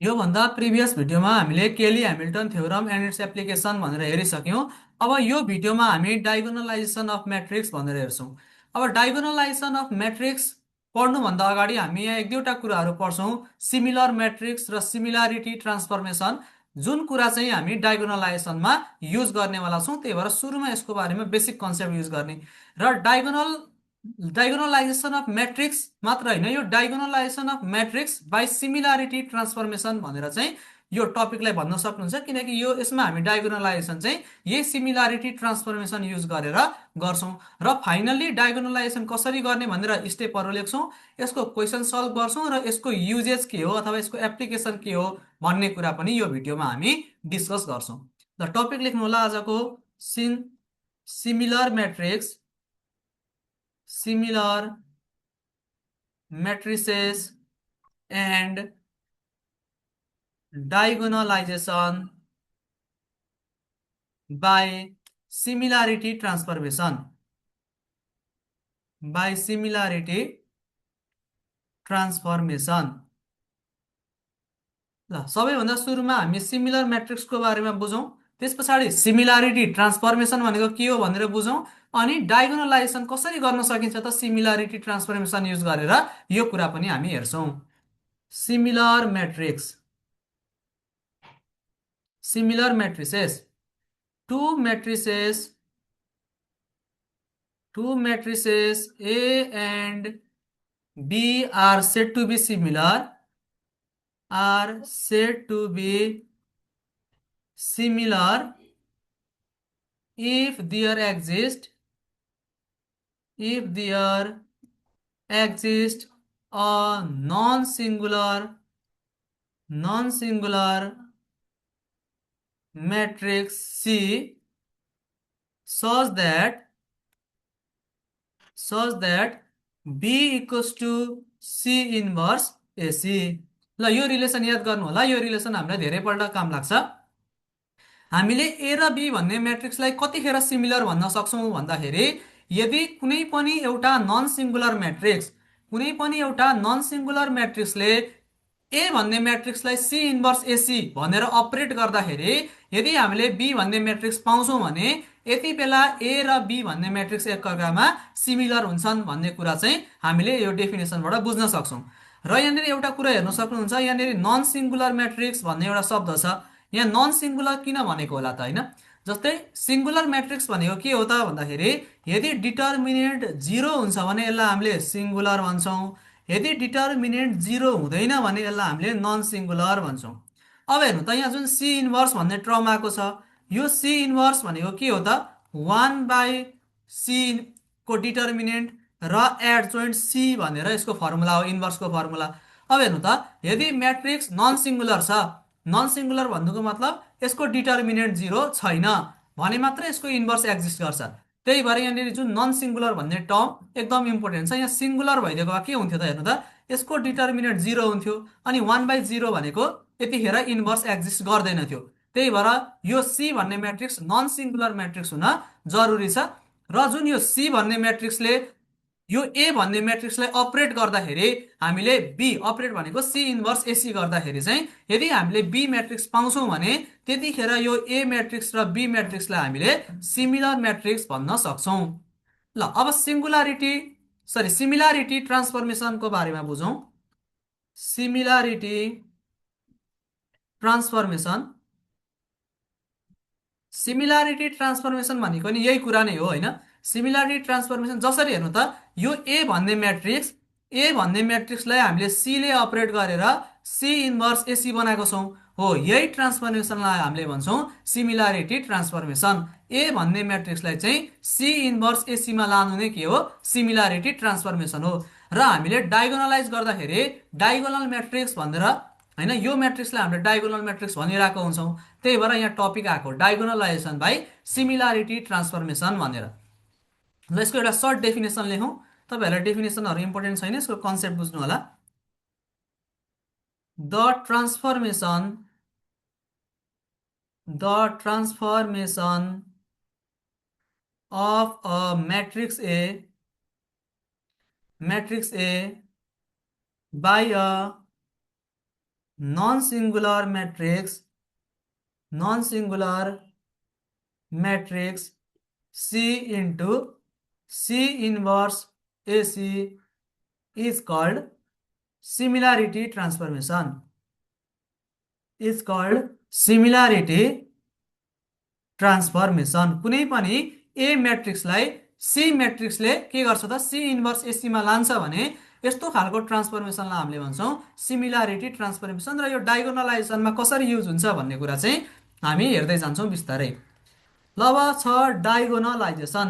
यो भन्दा प्रिभियस भिडियोमा हामीले केली Hamilton theorem and it's application भनेर हेरिसक्यौँ। अब यो भिडियोमा हामी डायगोनलाइजेसन अफ म्याट्रिक्स भनेर हेर्छौँ। अब डायगोनलाइजेसन अफ म्याट्रिक्स पढ्नुभन्दा अगाडि हामी यहाँ एक दुईवटा कुराहरू पढ्छौँ। सिमिलर म्याट्रिक्स र सिमिलारिटी ट्रान्सफर्मेसन, जुन कुरा चाहिँ हामी डायगोनलाइजेसनमा युज गर्नेवाला छौँ। त्यही भएर सुरुमा यसको बारेमा बेसिक कन्सेप्ट युज गर्ने र डायगोनलाइजेसन अफ म्याट्रिक्स मात्र होइन, यो diagonalisation of matrix by similarity transformation भनेर चाहिँ यो टपिकलाई भन्न सक्नुहुन्छ, किनकि यो यसमा हामी डायगोनलाइजेसन चाहिँ यही सिमिलारिटी ट्रान्सफर्मेसन युज गरेर गर्छौँ। र फाइनल्ली डायगोनलाइजेसन कसरी गर्ने भनेर स्टेपहरू लेख्छौँ, यसको क्वेसन सल्भ गर्छौँ र यसको युजेस के हो अथवा यसको एप्लिकेसन के हो भन्ने कुरा पनि यो भिडियोमा हामी डिस्कस गर्छौँ। ल टपिक लेख्नु होला आजको। Similar matrix, similar matrices and diagonalization by similarity transformation. By similarity transformation. ल सबैभन्दा सुरुमा हामी सिमिलर म्याट्रिक्सको बारेमा बुझौँ, त्यस पछाडि सिमिलारिटी ट्रान्सफर्मेसन भनेको के हो भनेर बुझौँ, अनि डायगोनलाइजेसन कसरी गर्न सकिन्छ त सिमिलारिटी ट्रान्सफर्मेसन युज गरेर, यो कुरा पनि हामी हेर्छौँ। Similar matrix, similar matrices, two matrices A and B are said to be similar, if there exists a non-singular matrix C such that B equals to C inverse AC। ल यो relation याद गर्नु होला, यो रिलेसन हामीलाई धेरैपल्ट काम लाग्छ। हामीले ए र बी भन्ने म्याट्रिक्सलाई कतिखेर सिमिलर भन्न सक्छौँ भन्दाखेरि, यदि कुनै पनि एउटा नन सिङ्गुलर म्याट्रिक्सले ए भन्ने म्याट्रिक्सलाई सी इन्भर्स एसी भनेर अपरेट गर्दाखेरि यदि हामीले बी भन्ने म्याट्रिक्स पाउँछौँ भने यति बेला ए र बी भन्ने म्याट्रिक्स एकअर्कामा सिमिलर हुन्छन् भन्ने कुरा चाहिँ हामीले यो डेफिनेसनबाट बुझ्न सक्छौँ। र यहाँनिर एउटा कुरा हेर्न सक्नुहुन्छ, यहाँनिर नन सिङ्गुलर म्याट्रिक्स भन्ने एउटा शब्द छ। यहाँ नन सिङ्गुलर किन भनेको होला त, होइन? जस्तै सिङ्गुलर म्याट्रिक्स भनेको के हो त भन्दाखेरि, यदि डिटर्मिनेन्ट 0 हुन्छ भने यसलाई हामीले सिङ्गुलर भन्छौँ, यदि डिटर्मिनेन्ट 0 हुँदैन भने यसलाई हामीले नन सिङ्गुलर भन्छौँ। अब हेर्नु त, यहाँ जुन सी इन्भर्स भन्ने टर्म आएको छ, यो सी इन्भर्स भनेको के हो त, 1/c को डिटर्मिनेन्ट र एडजोइन्ट सी भनेर यसको फर्मुला हो, इन्भर्सको फर्मुला। अब हेर्नु त, यदि म्याट्रिक्स नन सिङ्गुलर छ, नन सिङ्गुलर भन्नुको मतलब यसको डिटर्मिनेन्ट 0 छैन भने मात्र यसको इन्भर्स एक्जिस्ट गर्छ। त्यही भएर यहाँनिर जुन नन सिङ्गुलर भन्ने टर्म एकदम इम्पोर्टेन्ट छ। यहाँ सिङ्गुलर भइदिएको भए के हुन्थ्यो त, हेर्नु त, यसको डिटर्मिनेन्ट 0 हुन्थ्यो अनि 1/0 भनेको यतिखेर इन्भर्स एक्जिस्ट गर्दैन थियो। त्यही भएर यो सी भन्ने म्याट्रिक्स नन सिङ्गुलर म्याट्रिक्स हुन जरुरी छ। र जुन यो सी भन्ने म्याट्रिक्सले यो ए भन्ने म्याट्रिक्सलाई अपरेट गर्दाखेरि, हामीले बी अपरेट भनेको सी इन्भर्स एसी गर्दाखेरि चाहिँ यदि हामीले बी म्याट्रिक्स पाउँछौँ भने त्यतिखेर यो ए म्याट्रिक्स र बी म्याट्रिक्सलाई हामीले सिमिलर म्याट्रिक्स भन्न सक्छौँ। ल अब सिमिलारिटी ट्रान्सफर्मेसनको बारेमा बुझौँ। सिमिलारिटी ट्रान्सफर्मेसन भनेको नि यही कुरा नै हो, होइन? सिमिलारिटी ट्रान्सफर्मेसन जसरी हेर्नु त, यो ए भन्ने म्याट्रिक्सलाई हामीले सी ले अपरेट गरेर सी इन्भर्स एसी बनाएको छौँ हो, यही ट्रान्सफर्मेसनलाई हामीले भन्छौँ सिमिलारिटी ट्रान्सफर्मेसन। ए भन्ने म्याट्रिक्सलाई चाहिँ सी इन्भर्स एसीमा लानु नै के हो, सिमिलारिटी ट्रान्सफर्मेसन हो। र हामीले डायगोनलाइज गर्दाखेरि डायगोनल म्याट्रिक्स भनेर, होइन, यो म्याट्रिक्सलाई हामीले डायगोनल म्याट्रिक्स भनिरहेको हुन्छौँ। त्यही भएर यहाँ टपिक आएको डायगोनलाइजेसन बाई सिमिलारिटी ट्रान्सफर्मेसन भनेर। ल यसको एउटा सर्ट डेफिनेसन लेखौँ। तपाईँहरूलाई डेफिनेसनहरू इम्पोर्टेन्ट छैन, यसको कन्सेप्ट बुझ्नु होला। The transformation of a matrix A by a non-singular matrix C into C inverse AC is called similarity transformation. Is called similarity transformation. कुनै पनि ए म्याट्रिक्सलाई सी म्याट्रिक्सले के गर्छ त सी इन्भर्स एसीमा लान्छ भने यस्तो खालको ट्रान्सफर्मेसनलाई हामीले भन्छौँ सिमिलारिटी ट्रान्सफर्मेसन। र यो डायगोनलाइजेसनमा कसरी युज हुन्छ भन्ने कुरा चाहिँ हामी हेर्दै जान्छौँ बिस्तारै। ल अब छ डायगोनलाइजेसन।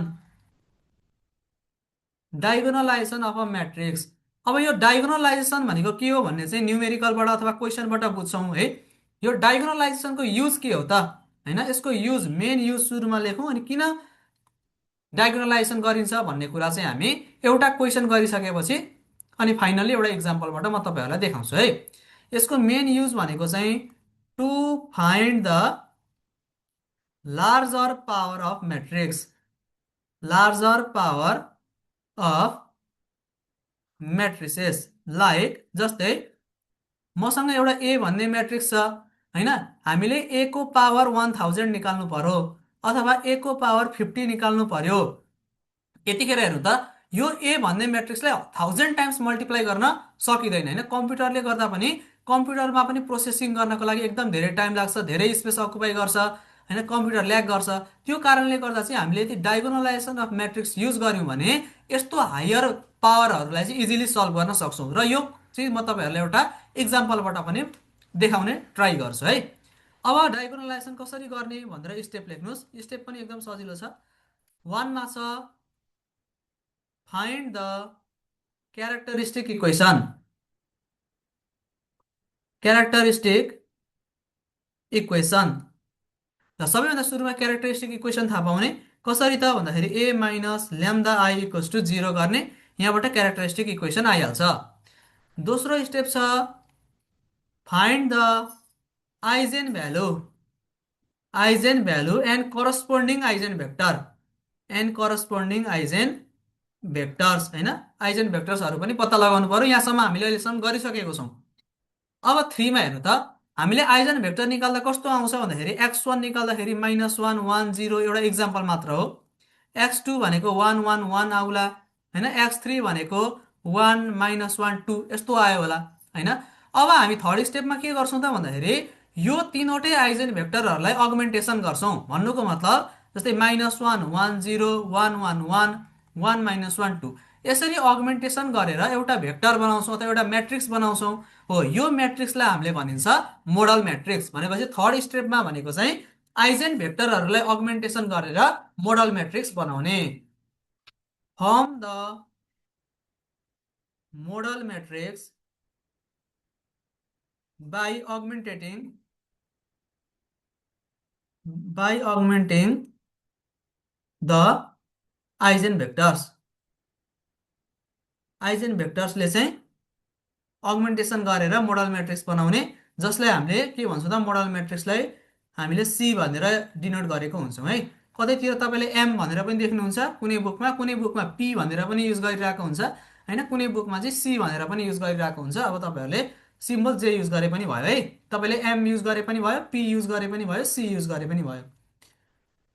डायगोनलाइजेसन अफ अ म्याट्रिक्स। अब यो डायगोनलाइजेसन भनेको के हो भन्ने चाहिँ न्युमेरिकलबाट अथवा क्वेसनबाट बुझ्छौँ है। यो डायगोनलाइजेसनको युज के हो त होइन, यसको युज मेन युज सुरुमा लेखौँ अनि किन डायगोनलाइजेसन गरिन्छ भन्ने कुरा चाहिँ हामी एउटा क्वेसन गरिसकेपछि अनि फाइनल्ली एउटा इक्जाम्पलबाट म तपाईँहरूलाई देखाउँछु है। यसको मेन युज भनेको चाहिँ to find the larger power of matrix. Larger power of matrices. Like जस्तै मसँग एउटा ए भन्ने म्याट्रिक्स छ होइन, हामीले ए को पावर 1000 निकाल्नु पर्यो अथवा ए को पावर 50 निकाल्नु पर्यो। यतिखेर हेर्नु त यो ए भन्ने म्याट्रिक्सलाई 1000 टाइम्स मल्टिप्लाई गर्न सकिँदैन होइन। कम्प्युटरले गर्दा पनि कम्प्युटरमा पनि प्रोसेसिङ गर्नको लागि एकदम धेरै टाइम लाग्छ, धेरै स्पेस अकुपाई गर्छ होइन, कम्प्युटर ल्याग गर्छ। त्यो कारणले गर्दा चाहिँ हामीले यदि डायगोनलाइजेसन अफ म्याट्रिक्स युज गऱ्यौँ भने यस्तो हायर पावरहरूलाई चाहिँ इजिली सल्भ गर्न सक्छौँ। र यो चाहिँ म तपाईँहरूलाई एउटा इक्जाम्पलबाट पनि देखाउने ट्राई गर्छु है। अब डायगोनलाइजेसन कसरी गर्ने भनेर स्टेप लेख्नुहोस्। स्टेप पनि एकदम सजिलो छ। 1 मा छ find the characteristic equation. Characteristic equation र सबैभन्दा सुरुमा क्यारेक्टरिस्टिक इक्वेसन थाहा पाउने कसरी त भन्दाखेरि A minus lambda I equals to 0 गर्ने, यहाँबाट क्यारेक्टरिस्टिक इक्वेसन आइहाल्छ। दोस्रो स्टेप छ find the eigen value and corresponding eigen vector vectors होइन। आइजेन भेक्टर्सहरू पनि पत्ता लगाउनु पर्यो। यहाँसम्म हामीले अहिलेसम्म गरिसकेको छौँ। अब 3 मा हेर्नु त हामीले आइजेन भेक्टर निकाल्दा कस्तो आउँछ भन्दाखेरि x1 निकाल्दाखेरि -1 1 0 एउटा इक्जाम्पल मात्र हो। x2 भनेको 1 1 1 आउला होइन, x3 भनेको 1 -1 2 यस्तो आयो होला होइन। अब हामी थर्ड स्टेपमा के गर्छौँ त भन्दाखेरि यो तीनवटै आइजेन भेक्टरहरूलाई अगमेन्टेसन गर्छौँ। भन्नुको मतलब जस्तै -1 1 0 1 1 1 1 -1 2 यसरी अगमेन्टेसन गरेर एउटा भेक्टर बनाउँछौँ अथवा एउटा म्याट्रिक्स बनाउँछौँ। हो यो म्याट्रिक्सलाई हामीले भनिन्छ मोडल म्याट्रिक्स। भनेपछि थर्ड स्टेपमा भनेको चाहिँ आइजेन भेक्टरहरूलाई अगमेन्टेसन गरेर मोडल म्याट्रिक्स बनाउने। Form the modal matrix by augmenting the eigen vectors. Eigen भेक्टर्सले चाहिँ अगमेन्टेसन गरेर मोडल म्याट्रिक्स बनाउने, जसलाई हामीले के भन्छौँ त मोडल म्याट्रिक्सलाई हामीले सी भनेर डिनोट गरेको हुन्छौँ है। कतैतिर तपाईँले एम भनेर पनि देख्नुहुन्छ कुनै बुकमा पी भनेर पनि युज गरिरहेको हुन्छ होइन, कुनै बुकमा चाहिँ सी भनेर पनि युज गरिरहेको हुन्छ। अब तपाईँहरूले सिम्बल जे युज गरे पनि भयो है, तपाईँले एम युज गरे पनि भयो, पी युज गरे पनि भयो, सी युज गरे पनि भयो।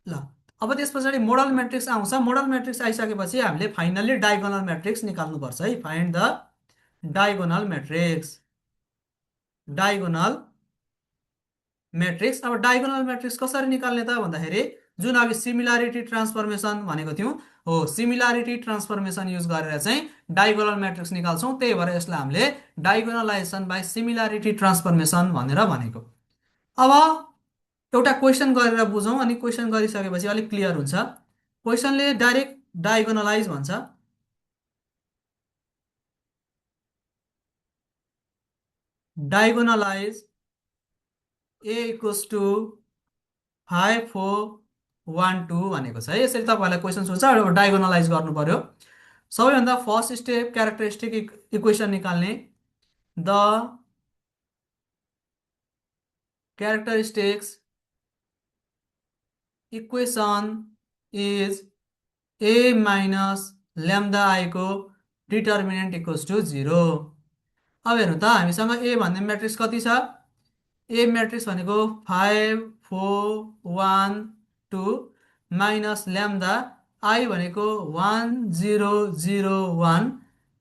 ल अब त्यस पछाडि मोडल म्याट्रिक्स आउँछ। मोडल म्याट्रिक्स आइसकेपछि हामीले फाइनल्ली डायगोनल म्याट्रिक्स निकाल्नुपर्छ है। Find the diagonal matrix. Diagonal matrix. अब डायगोनल म्याट्रिक्स कसरी निकाल्ने त भन्दाखेरि जुन अघि सिमिलारिटी ट्रान्सफर्मेसन भनेको थियौँ हो, सिमिलारिटी ट्रान्सफर्मेसन युज गरेर चाहिँ डायगोनल म्याट्रिक्स निकाल्छौँ। त्यही भएर यसलाई हामीले डायगोनलाइजेसन बाई सिमिलारिटी ट्रान्सफर्मेसन भनेर भनेको। अब एउटा क्वेसन गरेर बुझौँ अनि क्वेसन गरिसकेपछि अलिक क्लियर हुन्छ। क्वेसनले डाइरेक्ट डायगोनलाइज भन्छ। डायगोनलाइज ए इक्वल्स टु 5 4 1 2 भनेको छ है। यसरी तपाईँहरूलाई क्वेसन सोध्छ, अब डायगोनलाइज गर्नु पर्यो। सबैभन्दा फर्स्ट स्टेप क्यारेक्टरिस्टिक इक्वेसन निकाल्ने। The characteristics equation is a minus lambda I को डिटर्मिनेन्ट इक्वल्स टु 0। अब हेर्नु त हामीसँग ए भन्ने म्याट्रिक्स कति छ? ए म्याट्रिक्स भनेको 5 4 1 2 माइनस ल्याम्दा आई भनेको 1001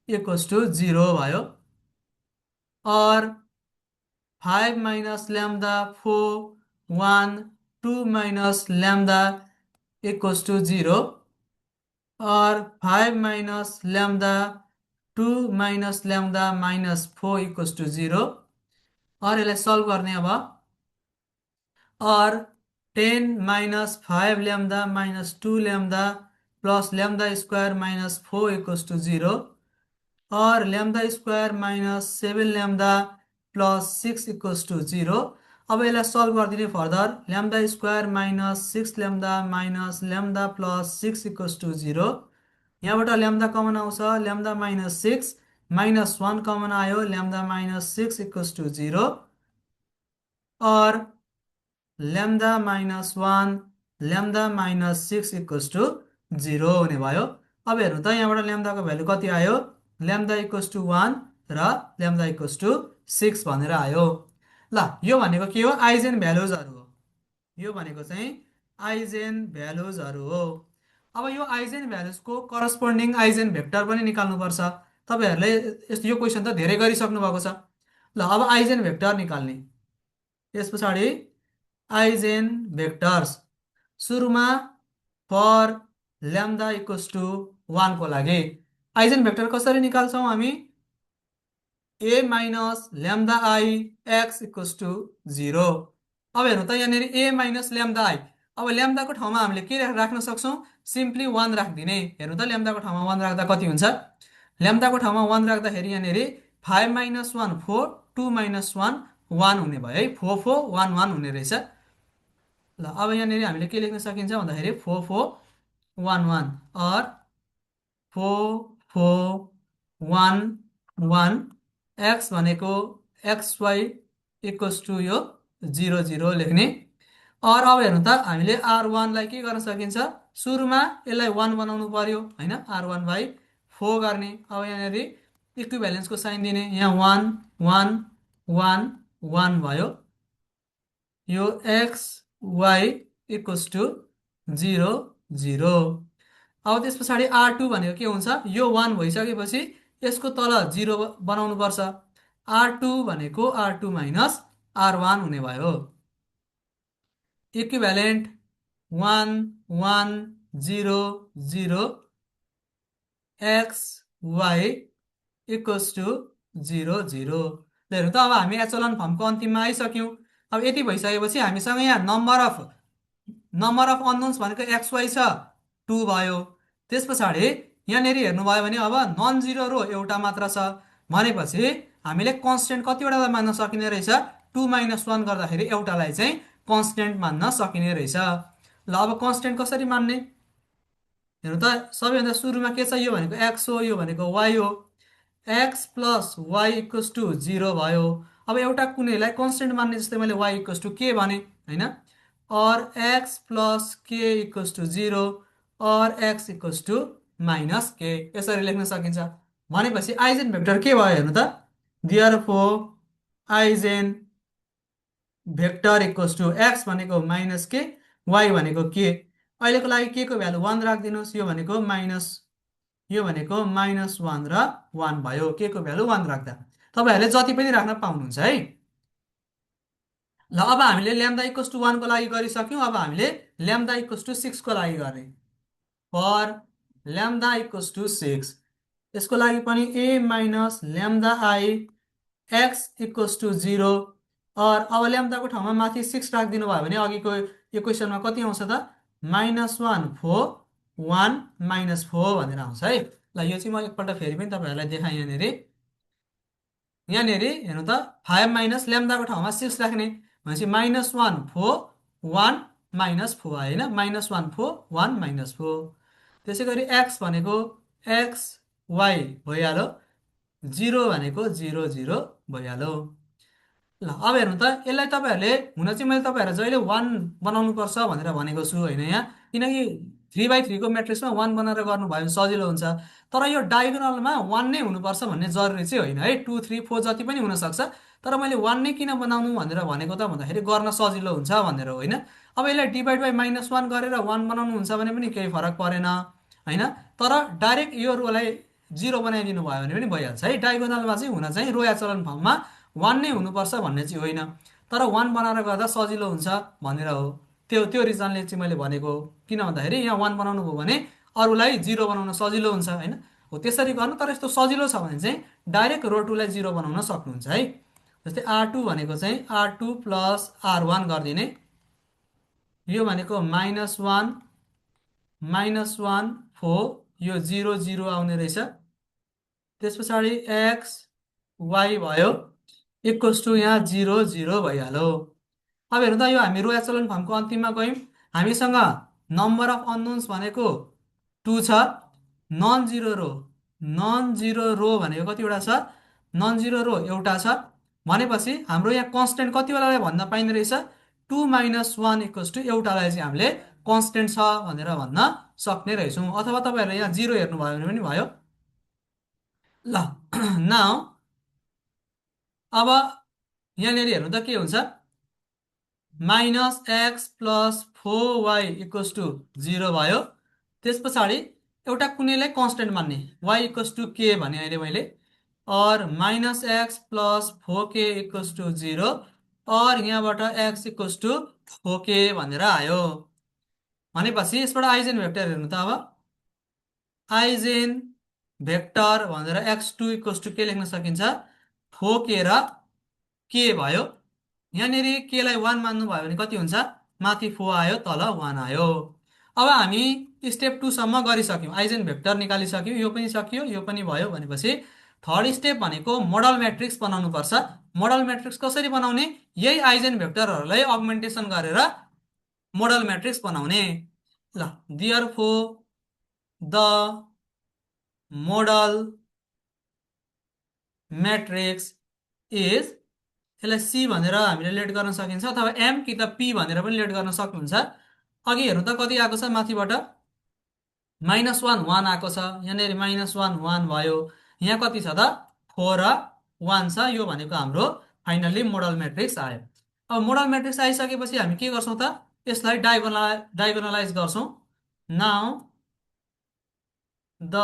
इक्वल्स टु 0 भयो। और 5 - λ4 1 2 माइनस ल्याम्दा इक्वल्स टु 0। और 5 - λ2 - λ इक्वल्स टु 0। और यसलाई सल्भ गर्ने अब। और 10 - 5 λ - 2 λ plus lambda square minus 4 equals to 0। और lambda square minus 7 lambda plus 6 equals to 0। अब यसलाई सल्भ गरिदिने further. Lambda square minus 6 lambda minus lambda plus 6 equals to 0। यहाँबाट ल्याम्दा कमन आउँछ, ल्याम्दा माइनस 6 माइनस 1 कमन आयो, ल्याम्दा माइनस 6 इक्वल्स टु 0। और lambda minus 1 lambda minus 6 equals to 0 हुने भयो। अब हेर्नु त यहाँबाट ल्याम्दाको भ्यालु कति आयो? ल्याम्दा इक्वल्स टु 1 र ल्याम्दा इक्वल्स टु 6 भनेर आयो। ल यो भनेको के हो? आइजेन भ्यालुजहरू हो। यो भनेको चाहिँ आइजेन भ्यालुजहरू हो। अब यो आइजेन भ्यालुजको करस्पोन्डिङ आइजेन भेक्टर पनि निकाल्नुपर्छ। तपाईँहरूले यस्तो यो क्वेसन त धेरै गरिसक्नु भएको छ। ल अब आइजेन भेक्टर निकाल्ने। त्यस पछाडि आइजेन भेक्टर्स सुरुमा फर ल्याम्दा इक्वल्स टु 1 को लागि आइजेन भेक्टर कसरी निकाल्छौँ हामी? A minus lambda I X equals to 0। अब हेर्नु त यहाँनिर ए माइनस ल्याम्दा आई। अब ल्याम्दाको ठाउँमा हामीले के राख्न सक्छौँ? सिम्पली 1 राखिदिने। हेर्नु त ल्याम्दाको ठाउँमा 1 राख्दा कति हुन्छ? ल्याम्दाको ठाउँमा 1 राख्दाखेरि यहाँनिर 5 - 1 4 2 - 1 1 हुने भयो है। 4 4 1 1 हुने रहेछ। ल अब यहाँनिर हामीले के लेख्न सकिन्छ भन्दाखेरि 4 4 1 1 और 4 4 1 1 एक्स भनेको एक्स वाइ इक्वल्स टु यो 0 0 लेख्ने। और अब हेर्नु त हामीले R1लाई के गर्न सकिन्छ? सुरुमा यसलाई 1 बनाउनु पर्यो होइन, R1/4 गर्ने। अब यहाँनिर इक्विभ्यालेन्सको साइन दिने, यहाँ 1 1 1 1 भयो। यो एक्स वाइ इक्वल्स टु 0 0। अब त्यस पछाडि R2 भनेको के हुन्छ? यो 1 भइसकेपछि यसको तल 0 बनाउनु पर्छ। R2 भनेको R2 माइनस R1 हुने भयो। Equivalent 1 1 0 0 x y equals to 0 0। हेर्नु त अब हामी एचेलन फर्मको अन्तिममा आइसक्यौँ। अब यति भइसकेपछि हामीसँग यहाँ नम्बर अफ अननोन्स भनेको एक्स वाइ छ 2 भयो। त्यस पछाडि यहाँनिर हेर्नुभयो भने अब नन जिरो रो एउटा मात्र छ भनेपछि हामीले कन्सटेन्ट कतिवटा मान्न सकिने रहेछ? 2 - 1 गर्दाखेरि एउटालाई चाहिँ कन्सटेन्ट मान्न सकिने रहेछ। ल अब कन्सटेन्ट कसरी मान्ने? हेर्नु त सबैभन्दा सुरुमा के छ? यो भनेको एक्स हो, यो भनेको वाइ हो। X plus y equals to 0 भयो। अब एउटा कुनैलाई कन्सटेन्ट मान्ने, जस्तै मैले वाइ इक्वल्स टु के भने होइन। और एक्स प्लस के इक्वल्स टु 0 और एक्स इक्वल्स टु माइनस के, यसरी लेख्न सकिन्छ। भनेपछि आइजेन भेक्टर के भयो हेर्नु त? Therefore eigen vector equals to x भनेको माइनस के, वाइ भनेको के। अहिलेको लागि के को भ्यालु 1 राखिदिनुहोस्। यो भनेको -1 र 1 भयो। के को भ्यालु 1 राख्दा तपाईँहरूले जति पनि राख्न पाउनुहुन्छ है। ल अब हामीले ल्याम्दा इक्वल्स टु 1 को लागि गरिसक्यौँ। अब हामीले ल्याम्दा इक्वल्स टु 6 को लागि गर्ने। फर ल्याम्दा इक्वल्स टु 6 यसको लागि पनि A minus lambda I X equals to 0। और अब ल्याम्दाको ठाउँमा माथि 6 राखिदिनु भयो भने अघिको यो क्वेसनमा कति आउँछ त? -1 4 1 -4 भनेर आउँछ है। ल यो चाहिँ म एकपल्ट फेरि पनि तपाईँहरूलाई देखाएँ। यहाँनिर हेर्नु त 5 - ल्याम्दाको ठाउँमा 6 राख्ने भनेपछि -1 4 1 -4 होइन, -1 4 1 -4। त्यसै गरी एक्स भनेको एक्स वाइ भइहाल्यो, 0 भनेको 0 0 भइहाल्यो। ल अब हेर्नु त यसलाई तपाईँहरूले हुन चाहिँ मैले तपाईँहरूलाई जहिले 1 बनाउनु पर्छ भनेर भनेको छु होइन यहाँ, किनकि 3/3 को म्याट्रिक्समा 1 बनाएर गर्नुभयो भने सजिलो हुन्छ। तर यो डायगोनलमा 1 नै हुनुपर्छ भन्ने जरुरी चाहिँ होइन है, 2 3 4 जति पनि हुनसक्छ। तर मैले 1 नै किन बनाउनु भनेर भनेको त भन्दाखेरि गर्न सजिलो हुन्छ भनेर होइन। अब यसलाई डिभाइड बाई -1 गरेर 1 बनाउनु हुन्छ भने पनि केही फरक परेन होइन। तर डाइरेक्ट यो रोलाई 0 बनाइदिनु भयो भने पनि भइहाल्छ है। डायगोनलमा चाहिँ हुन चाहिँ रो एचेलन फर्ममा 1 नै हुनुपर्छ भन्ने चाहिँ होइन, तर 1 बनाएर गर्दा सजिलो हुन्छ भनेर हो। त्यो त्यो रिजनले चाहिँ मैले भनेको हो। किन भन्दाखेरि यहाँ 1 बनाउनु भयो भने अरूलाई 0 बनाउन सजिलो हुन्छ होइन। हो त्यसरी गर्नु, तर यस्तो सजिलो छ भने चाहिँ डाइरेक्ट रो 2 लाई 0 बनाउन सक्नुहुन्छ है। जस्तै R2 भनेको चाहिँ R2 प्लस R1 गरिदिने, यो भनेको -1 -1 4, यो 0 0 आउने रहेछ। त्यस पछाडि एक्स वाइ भयो इक्वल्स टु यहाँ 0 0 भइहाल्यो। अब हेर्नु त यो हामी रो एचेलन फर्मको अन्तिममा गयौँ। हामीसँग नम्बर अफ अननोन्स भनेको 2 छ। नन जिरो रो भनेको कतिवटा छ? नन जिरो रो एउटा छ। भनेपछि हाम्रो यहाँ कन्स्टेन्ट कतिवटालाई भन्न पाइने रहेछ? 2 - 1 इक्वल्स टु एउटालाई चाहिँ हामीले कन्स्टेन्ट छ भनेर भन्न सक्ने रहेछौँ। अथवा तपाईँहरूले यहाँ 0 हेर्नुभयो भने पनि भयो। ल नाउ अब यहाँनिर हेर्नु त के हुन्छ? -x plus 4y equals to 0 भयो। त्यस पछाडि एउटा कुनैलाई कन्स्टेन्ट मान्ने, y इक्वल्स टु के भने अहिले मैले, और -x plus 4k equals to 0, और यहाँबाट x इक्वल्स टु 4k भनेर आयो। भनेपछि यसबाट आइजेन भेक्टर हेर्नु त। अब आइजेन भेक्टर भनेर x2 इक्वल्स टु के लेख्न सकिन्छ? 4k र के भयो। यहाँनिर के लाई 1 मान्नु भयो भने कति हुन्छ? माथि 4 आयो, तल 1 आयो। अब हामी स्टेप 2 सम्म गरिसक्यौँ, आइजेन भेक्टर निकालिसक्यौँ, यो पनि सकियो, यो पनि भयो। भनेपछि थर्ड स्टेप भनेको मोडल म्याट्रिक्स बनाउनु पर्छ। मोडल म्याट्रिक्स कसरी बनाउने? यही आइजेन भेक्टरहरूलाई अगमेन्टेसन गरेर मोडल म्याट्रिक्स बनाउने। ल therefore the modal matrix is, यसलाई सी भनेर हामीले लेट गर्न सकिन्छ, अथवा एम कि त पी भनेर पनि लेट गर्न सक्नुहुन्छ। अघि हेर्नु त कति आएको छ? माथिबाट -1 1 आएको छ। यहाँनिर -1 1 भयो। यहाँ कति छ त? 4 र 1 छ। यो भनेको हाम्रो फाइनल्ली मोडल म्याट्रिक्स आयो। अब मोडल म्याट्रिक्स आइसकेपछि हामी के गर्छौँ त? यसलाई डायगोनलाइज गर्छौँ। Now the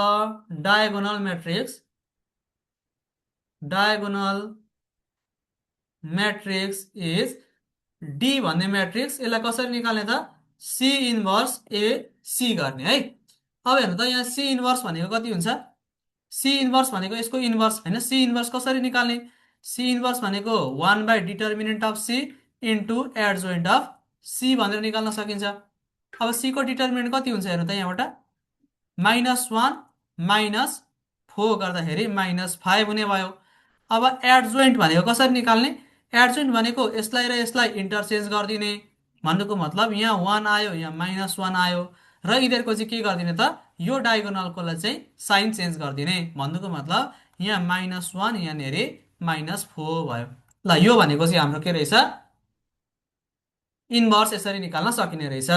diagonal matrix is D भन्ने म्याट्रिक्स। यसलाई कसरी निकाल्ने त? सी इन्भर्स ए सी गर्ने है। अब हेर्नु त यहाँ सी इन्भर्स भनेको कति हुन्छ? सी इन्भर्स भनेको यसको इन्भर्स होइन। सी इन्भर्स कसरी निकाल्ने? सी इन्भर्स भनेको one by determinant of C into adjoint of C भनेर निकाल्न सकिन्छ। अब सी को डिटर्मिनेन्ट कति हुन्छ हेर्नु त? यहाँबाट -1 - 4 गर्दाखेरि -5 हुने भयो। अब एडजोइन्ट भनेको कसरी निकाल्ने? एडजोइन्ट भनेको यसलाई र यसलाई इन्टरचेन्ज गरिदिने। भन्नुको मतलब यहाँ 1 आयो, यहाँ -1 आयो, र यिनीहरूको चाहिँ के गरिदिने त? यो डायगोनलकोलाई चाहिँ साइन चेन्ज गरिदिने। भन्नुको मतलब यहाँ -1, यहाँनिर -4 भयो। ल यो भनेको चाहिँ हाम्रो के रहेछ? इन्भर्स यसरी निकाल्न सकिने रहेछ।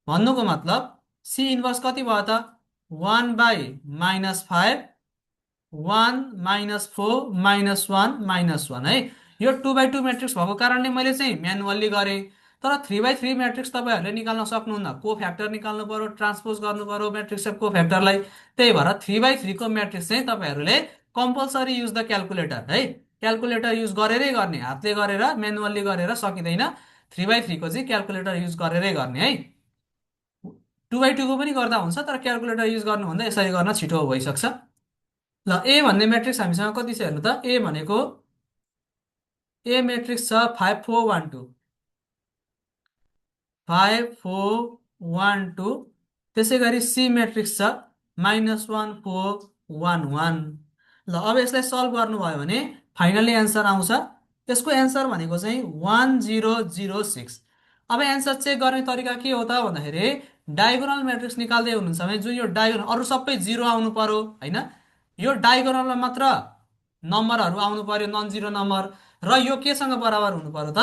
भन्नुको मतलब सी इन्भर्स कति भयो त? 1/-5, 1 -4 -1 -1 है। यो 2/2 म्याट्रिक्स भएको कारणले मैले चाहिँ म्यानुअल्ली गरेँ। तर 3/3 म्याट्रिक्स तपाईँहरूले निकाल्न सक्नुहुन्न। को फ्याक्टर निकाल्नु पर्यो, ट्रान्सपोज गर्नु पर्यो म्याट्रिक्स को फ्याक्टरलाई। त्यही भएर 3/3 को म्याट्रिक्स चाहिँ तपाईँहरूले कम्पलसरी युज द क्यालकुलेटर है। क्यालकुलेटर युज गरेरै गर्ने, हातले गरेर म्यानुअल्ली गरेर सकिँदैन। 3/3 को चाहिँ क्यालकुलेटर युज गरेरै गर्ने है। 2/2 को पनि गर्दा हुन्छ, तर क्यालकुलेटर युज गर्नुभन्दा यसरी गर्न छिटो भइसक्छ। ल ए भन्ने म्याट्रिक्स हामीसँग कति छ हेर्नु त? ए भनेको ए म्याट्रिक्स छ 5 4 1 2, 5 4 1 2। त्यसै गरी सी म्याट्रिक्स छ -1 4 1 1। ल अब यसलाई सल्भ गर्नुभयो भने फाइनली एन्सर आउँछ। यसको एन्सर भनेको चाहिँ 1006। अब एन्सर चेक गर्ने तरिका के हो त भन्दाखेरि डायगोनल म्याट्रिक्स निकाल्दै हुनुहुन्छ भने जुन यो डायगोनल, अरू सबै 0 आउनु पर्यो होइन। यो डायगोनलमा मात्र नम्बरहरू आउनु पर्यो, नन जिरो नम्बर, र यो केसँग बराबर हुनु पर्यो त?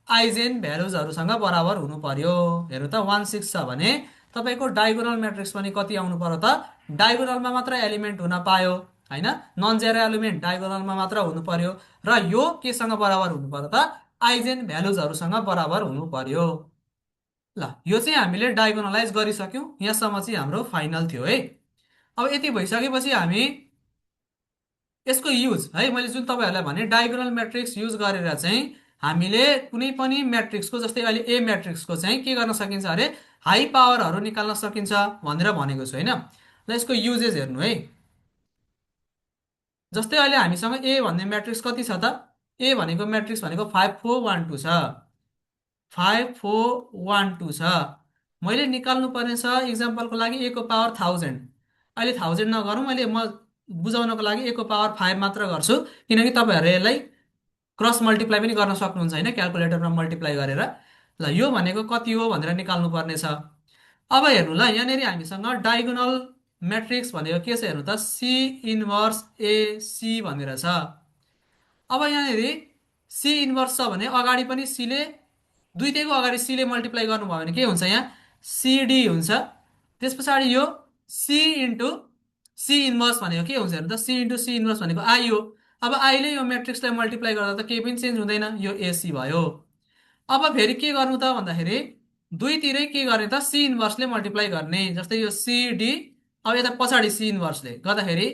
आइजेन भ्यालुजहरूसँग बराबर हुनु पर्यो। हेर्नु त 16 छ भने तपाईँको डायगोनल म्याट्रिक्स पनि कति आउनु पर्यो त डायगोनलमा मात्र एलिमेन्ट हुन पायो होइन नन जेरो एलिमेन्ट डायगोनलमा मात्र हुनु पर्यो र यो केसँग बराबर हुनु पर्यो त आइजेन भ्यालुजहरूसँग बराबर हुनु पर्यो ल यो चाहिँ हामीले डायगोनलाइज गरिसक्यौँ यहाँसम्म चाहिँ हाम्रो फाइनल थियो है अब यति भइसकेपछि हामी यसको युज है मैले जुन तपाईँहरूलाई भने डायगोनल म्याट्रिक्स युज गरेर चाहिँ हामीले कुनै पनि म्याट्रिक्सको जस्तै अहिले ए म्याट्रिक्सको चाहिँ के गर्न सकिन्छ अरे हाई पावरहरू निकाल्न सकिन्छ भनेर भनेको छु होइन ल यसको युजेस हेर्नु है जस्तै अहिले हामीसँग ए भन्ने म्याट्रिक्स कति छ त ए भनेको म्याट्रिक्स भनेको 5412 छ 5412 छ मैले निकाल्नु पर्ने छ इक्जाम्पलको लागि ए को पावर 1000 अहिले 1000 नगरौँ अहिले म बुझाउनको लागि ए को पावर 5 मात्र गर्छु किनकि तपाईँहरू यसलाई क्रस मल्टिप्लाई पनि गर्न सक्नुहुन्छ होइन क्यालकुलेटरमा मल्टिप्लाई गरेर ल यो भनेको कति हो भनेर निकाल्नु पर्ने छ अब हेर्नु ल यहाँनिर हामीसँग डायगोनल म्याट्रिक्स भनेको के छ हेर्नु त सी इन्भर्स एसी भनेर छ अब यहाँनिर सी इन्भर्स छ भने अगाडि पनि सीले दुइटैको अगाडि सीले मल्टिप्लाई गर्नुभयो भने के हुन्छ यहाँ सिडी हुन्छ त्यस पछाडि यो सी इन्टु सी इन्भर्स भनेको के हुन्छ हेर्नु त सी इन्टु सी इन्भर्स भनेको आई हो अब आईले यो म्याट्रिक्सलाई मल्टिप्लाई गर्दा त केही पनि चेन्ज हुँदैन यो एसी भयो अब फेरि के गर्नु त भन्दाखेरि दुईतिरै के गर्ने त सी इन्भर्सले मल्टिप्लाई गर्ने जस्तै यो सिडी अब यता पछाडि सी इन्भर्सले गर्दाखेरि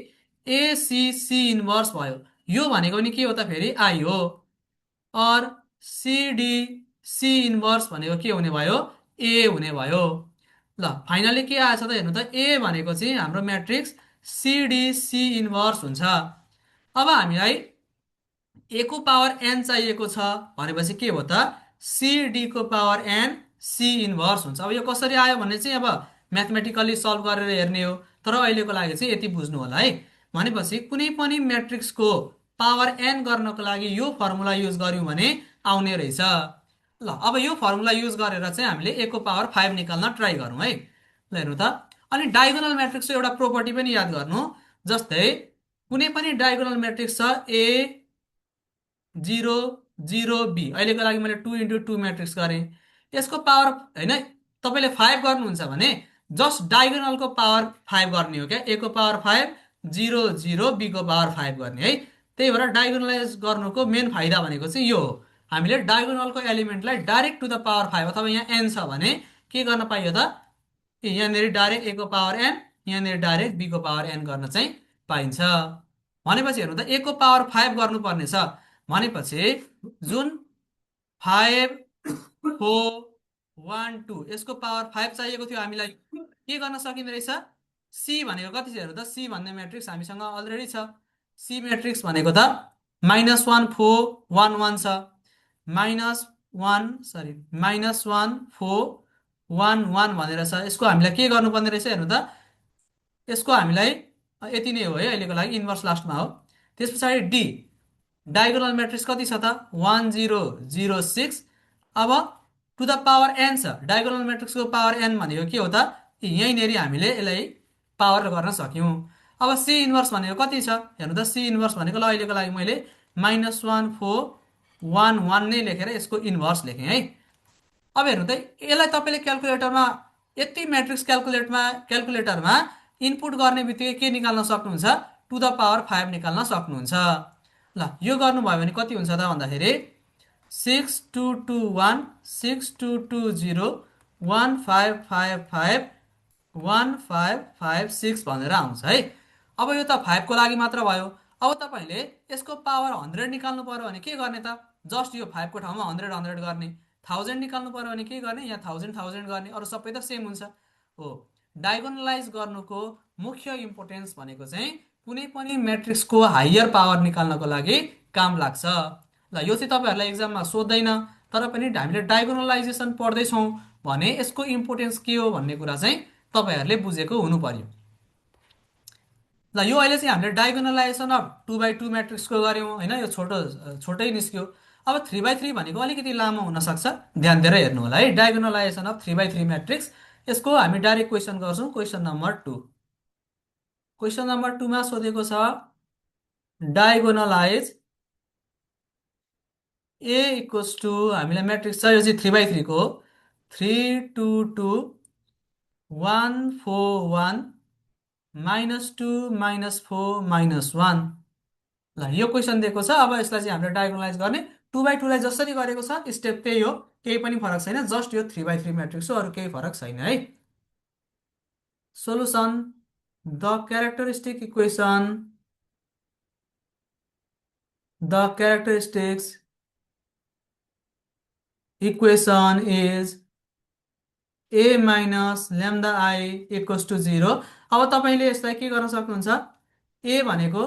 एसी इन्भर्स भयो यो भनेको नि के हो त फेरि आई हो अर सिडी सी इन्भर्स भनेको के हुने भयो ए हुने भयो ल फाइनली के आएछ त हेर्नु त ए भनेको चाहिँ हाम्रो म्याट्रिक्स सिडी सी इन्भर्स हुन्छ अब हामीलाई ए को पावर एन चाहिएको छ भनेपछि के हो त सिडी को पावर एन सी इन्भर्स हुन्छ अब यो कसरी आयो भने चाहिँ अब म्याथमेटिकल्ली सल्भ गरेर हेर्ने हो तर अहिलेको लागि चाहिँ यति बुझ्नु होला है भनेपछि कुनै पनि म्याट्रिक्सको पावर एन गर्नको लागि यो फर्मुला युज गर्यौँ भने आउने रहेछ ल अब यो फर्मुला युज गरेर चाहिँ हामीले ए को पावर 5 निकाल्न ट्राई गरौँ है ल हेर्नु त अनि डायगोनल म्याट्रिक्सको एउटा प्रोपर्टी पनि याद गर्नु जस्तै कुनै पनि डायगोनल म्याट्रिक्स छ ए 0 0 बी अहिलेको लागि मैले 2 × 2 म्याट्रिक्स गरेँ यसको पावर होइन तपाईँले 5 गर्नुहुन्छ भने जस्ट डायगोनलको पावर 5 गर्ने हो क्या ए को पावर 5 0 0 बी को पावर 5 गर्ने है त्यही भएर डायगोनलाइज गर्नुको मेन फाइदा भनेको चाहिँ यो हो हामीले डायगोनलको एलिमेन्टलाई डाइरेक्ट टु द पावर 5 अथवा यहाँ एन छ भने के गर्न पाइयो त यहाँनिर डाइरेक्ट ए को पावर एन यहाँनिर डाइरेक्ट बी को पावर एन गर्न चाहिँ पाइन्छ भनेपछि हेर्नु त ए को पावर 5 गर्नुपर्ने छ भनेपछि जुन 5412 यसको पावर 5 चाहिएको थियो हामीलाई के गर्न सकिँदो रहेछ सी भनेको कति छ हेर्नु त सी भन्ने म्याट्रिक्स हामीसँग अलरेडी छ सी म्याट्रिक्स भनेको त -1411 छ -1411 भनेर छ यसको हामीलाई के गर्नुपर्ने रहेछ हेर्नु त यसको हामीलाई यति नै हो है अहिलेको लागि इन्भर्स लास्टमा हो त्यस पछाडि डी डायगोनल म्याट्रिक्स कति छ त 1006 अब टु द पावर एन छ डायगोनल म्याट्रिक्सको पावर एन भनेको के हो त यहीँनिर हामीले यसलाई पावर गर्न सक्यौँ अब सी इन्भर्स भनेको कति छ हेर्नु त सी इन्भर्स भनेको ल अहिलेको लागि मैले -1411 नै लेखेर यसको इन्भर्स लेखेँ है अब हेर्नु त यसलाई तपाईँले क्यालकुलेटरमा यति म्याट्रिक्स क्यालकुलेटरमा इनपुट गर्ने बित्तिकै के निकाल्न सक्नुहुन्छ टु द पावर 5 निकाल्न सक्नुहुन्छ ल यो गर्नुभयो भने कति हुन्छ त भन्दाखेरि 6221 6220 1555 1556 भनेर आउँछ है अब यो त 5 को लागि मात्र भयो अब तपाईँले यसको पावर 100 निकाल्नु पर्यो भने के गर्ने त जस्ट यो 5 को ठाउँमा 100 100 गर्ने 1000 निकाल्नु पर्यो भने के गर्ने यहाँ 1000 1000 गर्ने अरू सबै त सेम हुन्छ हो डायगोनलाइज गर्नुको मुख्य इम्पोर्टेन्स भनेको चाहिँ कुनै पनि म्याट्रिक्सको हायर पावर निकाल्नको लागि काम लाग्छ ल यो चाहिँ तपाईँहरूलाई एक्जाममा सोध्दैन तर पनि हामीले डायगोनलाइजेसन पढ्दैछौँ भने यसको इम्पोर्टेन्स के हो भन्ने कुरा चाहिँ तपाईँहरूले बुझेको हुनु पर्यो ल यो अहिले चाहिँ हामीले डायगोनलाइजेसन अफ 2x2 म्याट्रिक्सको गऱ्यौँ होइन यो छोटै निस्क्यो अब 3x3 भनेको अलिकति लामो हुनसक्छ ध्यान दिएर हेर्नु होला है डायगोनलाइजेसन अफ 3x3 म्याट्रिक्स यसको हामी डाइरेक्ट क्वेसन गर्छौँ क्वेसन नम्बर 2 क्वेसन नम्बर 2 मा सोधेको छ डायगोनलाइज ए = हामीलाई म्याट्रिक्स छ यो चाहिँ 3x3 को 3 2 2 141 -2 -4 -1। ल यो क्वेसन दिएको छ। अब यसलाई चाहिँ हामीले डायगोनलाइज गर्ने। 2/2 लाई जसरी गरेको छ स्टेप त्यही हो, केही पनि फरक छैन, जस्ट यो 3/3 म्याट्रिक्स हो, अरू केही फरक छैन है। Solution the characteristic equation, the characteristics equation is a minus lambda I equals to 0। अब तपाईँले यसलाई के गर्न सक्नुहुन्छ, a भनेको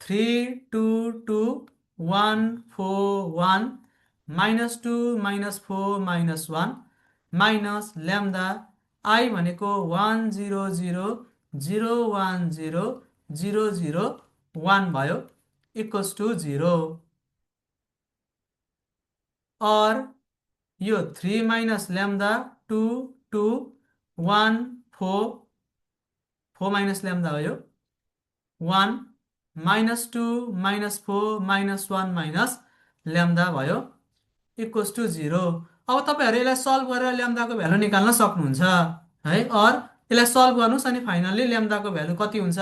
3 2 2 1 4 1 -2 -4 -1 माइनस ल्याम्डा आई भनेको 1 0 0 0 1 0 0 भयो इक्वल्स टु 0। और यो 3 माइनस ल्याम्डा 2 2 1 4 4 माइनस ल्याम्डा हो यो 1 -2 -4 -1 माइनस ल्याम्डा भयो इक्वल्स टु 0। अब तपाईँहरू यसलाई सल्भ गरेर ल्याम्डाको भ्यालु निकाल्न सक्नुहुन्छ है। और यसलाई सल्भ गर्नुहोस् अनि फाइनल्ली ल्याम्डाको भ्यालु कति हुन्छ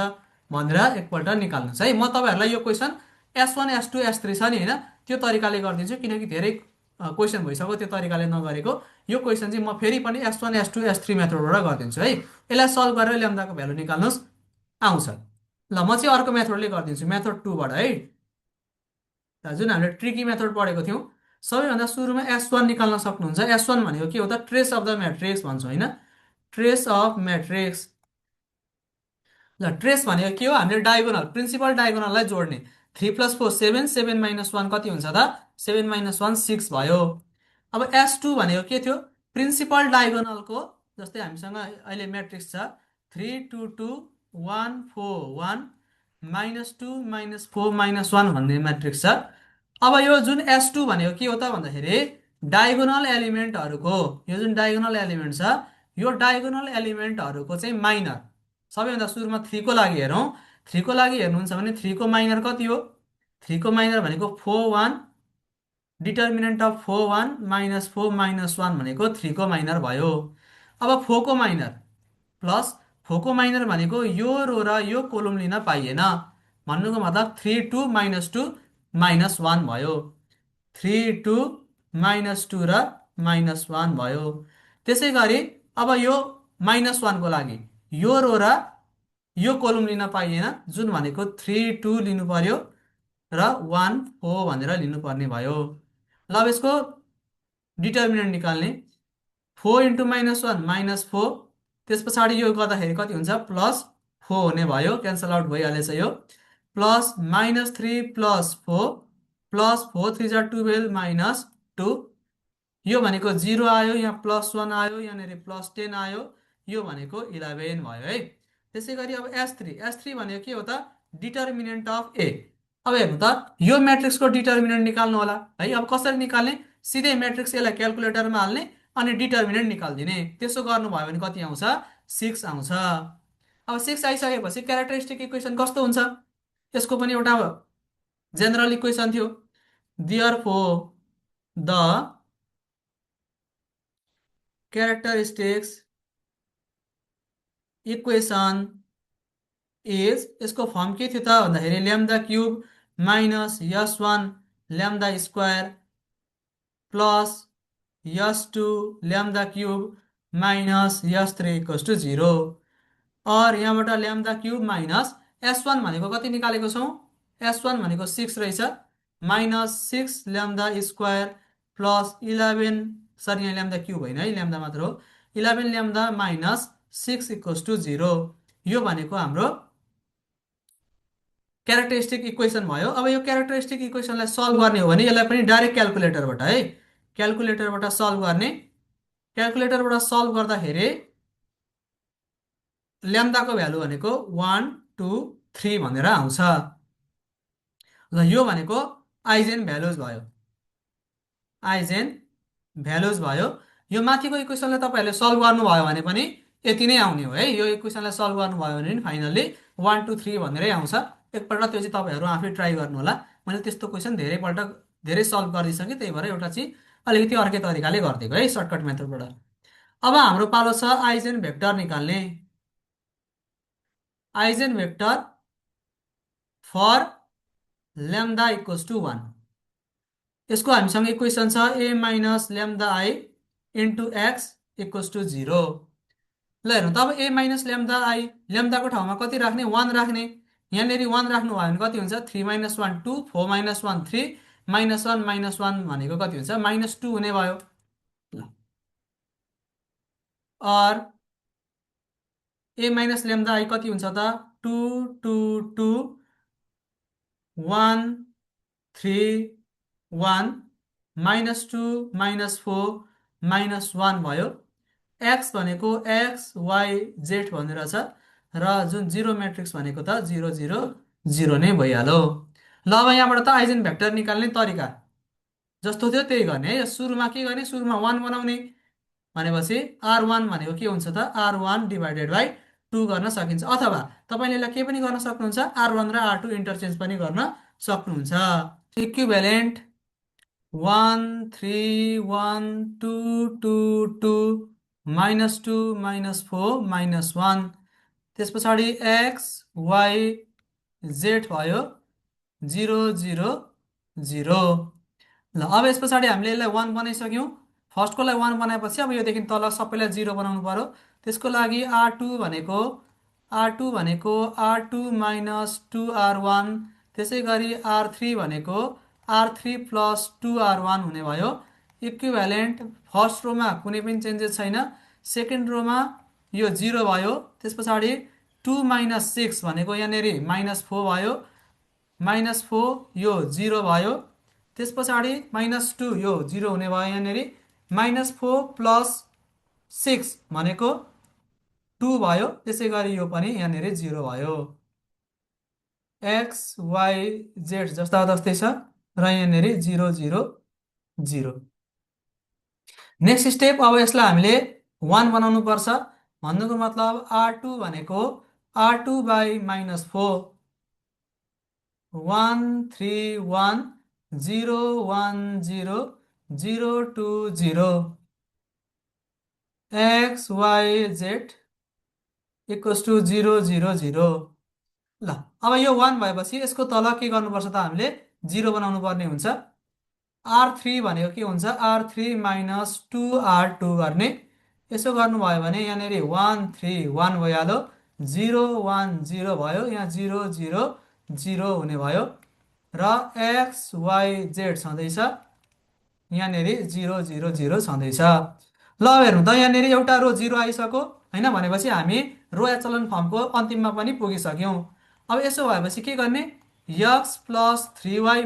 भनेर एकपल्ट निकाल्नुहोस् है। म तपाईँहरूलाई यो क्वेसन S1 S2 S3 छ नि होइन, त्यो तरिकाले गरिदिन्छु, किनकि धेरै क्वेसन भइसक्यो त्यो तरिकाले नगरेको। यो क्वेसन चाहिँ म फेरि पनि S1 S2 S3 मेथडबाट गरिदिन्छु है। यसलाई सल्भ गरेर ल्याम्डाको भ्यालु निकाल्नुहोस्, आउँछ। ल म चाहिँ अर्को मेथडले गरिदिन्छु, मेथड 2 बाट है। जुन हामीले ट्रिकी मेथड पढेको थियौँ, सबैभन्दा सुरुमा S1 निकाल्न सक्नुहुन्छ। S1 भनेको के हो त, ट्रेस अफ द म्याट्रिक्स भन्छौँ होइन, ट्रेस अफ म्याट्रिक्स। ल ट्रेस भनेको के हो, हामीले डायगोनल प्रिन्सिपल डायगोनललाई जोड्ने। 3 + 4 7 7 - 1 कति हुन्छ त, 7 - 1 6 भयो। अब S2 भनेको के थियो, प्रिन्सिपल डायगोनलको, जस्तै हामीसँग अहिले म्याट्रिक्स छ 3 2 2 1 4 1 -2 -4 -1 भन्ने म्याट्रिक्स छ। अब यो जुन S2 भनेको के हो त भन्दाखेरि डायगोनल एलिमेन्टहरूको, यो जुन डायगोनल एलिमेन्ट छ यो डायगोनल एलिमेन्टहरूको चाहिँ माइनर। सबैभन्दा सुरुमा 3 को लागि हेरौँ। 3 को लागि हेर्नुहुन्छ भने 3 को माइनर कति हो, 3 को माइनर भनेको 4 1, डिटर्मिनेन्ट अफ 4 1 -4 -1 भनेको 3 को माइनर भयो। अब 4 को माइनर प्लस 4 को माइनर भनेको यो रो र यो कोलम लिन पाइएन, भन्नुको मतलब 3 2 -2 -1 भयो। 3 2 -2 र -1 भयो। त्यसै गरी अब यो -1 को लागि यो रो र यो कोलम लिन पाइएन, जुन भनेको 3 2 लिनु पर्यो र 1 4 भनेर लिनुपर्ने भयो। ल अब यसको डिटर्मिनेन्ट निकाल्ने। 4 × -1 -4, त्यस पछाडि यो गर्दाखेरि कति हुन्छ +4 हुने भयो, क्यान्सल आउट भइहालेछ यो। प्लस -3 + 4 प्लस 4 3 जा 12 -2, यो भनेको 0 आयो, यहाँ +1 आयो, यहाँनिर +10 आयो, यो भनेको 11 भयो है। त्यसै गरी अब S3 भनेको के हो त, डिटर्मिनेन्ट अफ ए। अब हेर्नु त यो म्याट्रिक्सको डिटर्मिनेन्ट निकाल्नु होला है। अब कसरी निकाल्ने, सिधै म्याट्रिक्स यसलाई क्यालकुलेटरमा हाल्ने अनि डिटर्मिनेन्ट निकालिदिने। त्यसो गर्नुभयो भने कति आउँछ, 6 आउँछ। अब 6 आइसकेपछि क्यारेक्टरिस्टिक इक्वेसन कस्तो हुन्छ, यसको पनि एउटा जेनरल इक्वेसन थियो। Therefore the characteristics equation is, यसको फर्म के थियो त भन्दाखेरि lambda cube minus S1 lambda square plus S2 lambda cube minus S3 equals to 0। और यहाँबाट ल्याम्डा क्युब माइनस S1 भनेको कति निकालेको छौँ, S1 भनेको 6 रहेछ, -6 ल्याम्डा स्क्वायर प्लस 11, सरी यहाँ ल्याम्डा क्युब होइन है, ल्याम्डा मात्र हो, 11 ल्याम्डा माइनस 6 इक्वल्स टु 0। यो भनेको हाम्रो क्यारेक्टरिस्टिक इक्वेसन भयो। अब यो क्यारेक्टरिस्टिक इक्वेसनलाई सल्भ गर्ने हो भने यसलाई पनि डाइरेक्ट क्यालकुलेटरबाट है, क्यालकुलेटरबाट सल्भ गर्ने। क्यालकुलेटरबाट सल्भ गर्दाखेरि ल्याम्डाको भ्यालु भनेको 1 2 3 भनेर आउँछ। ल यो भनेको आइजेन भ्यालुज भयो, आइजेन भ्यालुज भयो। यो माथिको इक्वेसनलाई तपाईँहरूले सल्भ गर्नुभयो भने पनि यति नै आउने हो है। यो इक्वेसनलाई सल्भ गर्नुभयो भने पनि फाइनल्ली 1 2 3 भनेरै आउँछ। एकपल्ट त्यो चाहिँ तपाईँहरू आफै ट्राई गर्नु होला। मैले त्यस्तो क्वेसन धेरै सल्भ गरिसकेँ, त्यही भएर एउटा चाहिँ अलिकति अर्कै तरिकाले गरिदिएको है, सर्टकट मेथडबाट। अब हाम्रो पालो छ आइजेन भेक्टर निकाल्ने। Eigen vector for lambda equals to 1। यसको हामीसँग इक्वेसन छ A minus lambda I into X equals to 0। ल हेर्नु त अब ए माइनस ल्याम्डा आई, ल्याम्डाको ठाउँमा कति राख्ने, 1 राख्ने। यहाँनिर 1 राख्नु भयो भने कति हुन्छ, 3 माइनस 1 2, 4 माइनस 1 3, माइनस 1 भनेको कति हुन्छ, -2 हुने भयो। ल अर ए माइनस ल्याम्डा आई कति हुन्छ त, 2 2 2 1 3 1 -2 -4 -1 भयो। एक्स भनेको एक्स वाइ जेड भनेर छ, र जुन जिरो म्याट्रिक्स भनेको त 0 0 0 नै भइहाल्यो। ल अब यहाँबाट त आइजेन भेक्टर निकाल्ने तरिका जस्तो थियो त्यही गर्ने है। सुरुमा के गर्ने, सुरुमा 1 बनाउने भनेपछि R1 भनेको के हुन्छ त, R1 डिभाइडेड बाई 2 गर्न सकिन्छ। अथवा तपाईँले यसलाई के पनि गर्न सक्नुहुन्छ, R1 र R2 इन्टरचेन्ज पनि गर्न सक्नुहुन्छ। इक्विभ्यालेन्ट 1 3 1 2 2 2 -2 -4 -1। त्यस पछाडि एक्स वाइ जेड भयो 0 0 0। ल अब यस पछाडि हामीले यसलाई 1 बनाइसक्यौँ। फर्स्टकोलाई 1 बनाएपछि अब योदेखि तल सबैलाई 0 बनाउनु पर्यो। त्यसको लागि R2 भनेको R2 माइनस 2R1, त्यसै गरी R3 भनेको R3 प्लस 2R1 हुने भयो। इक्विभ्यालेन्ट फर्स्ट रोमा कुनै पनि चेन्जेस छैन, सेकेन्ड रोमा यो 0 भयो। त्यस पछाडि 2 माइनस 6 भनेको यहाँनिर -4 भयो, -4 यो 0 भयो। त्यस पछाडि -2 यो 0 हुने भयो यहाँनिर, -4 प्लस 6 भनेको 2 भयो। त्यसै गरी यो पनि यहाँनिर 0 भयो। एक्स वाइ जेड जस्ता जस्तै छ, र यहाँनिर 0 0 0। नेक्स्ट स्टेप, अब यसलाई हामीले 1 बनाउनु पर्छ। भन्नुको मतलब R2 भनेको R2 by -4, 1 3 1 0 1 0 0 2 0 x y z equals to 0 0 0। ल अब यो 1 भएपछि यसको तल के गर्नुपर्छ त, हामीले 0 बनाउनु पर्ने हुन्छ। R3 भनेको के हुन्छ, R3 माइनस 2R2 गर्ने। यसो गर्नुभयो भने यहाँनिर 1 3 1 भइहाल्यो, 0 1 0 भयो, यहाँ 0 0 0 हुने भयो। र एक्स वाइ जेड छँदैछ यहाँनिर 0 0 0 छँदैछ। ल अब हेर्नु त यहाँनिर एउटा रो 0 आइसक्यो होइन, भनेपछि हामी रो एचलन फर्मको अन्तिममा पनि पुगिसक्यौँ। अब यसो भएपछि के गर्ने, x plus 3y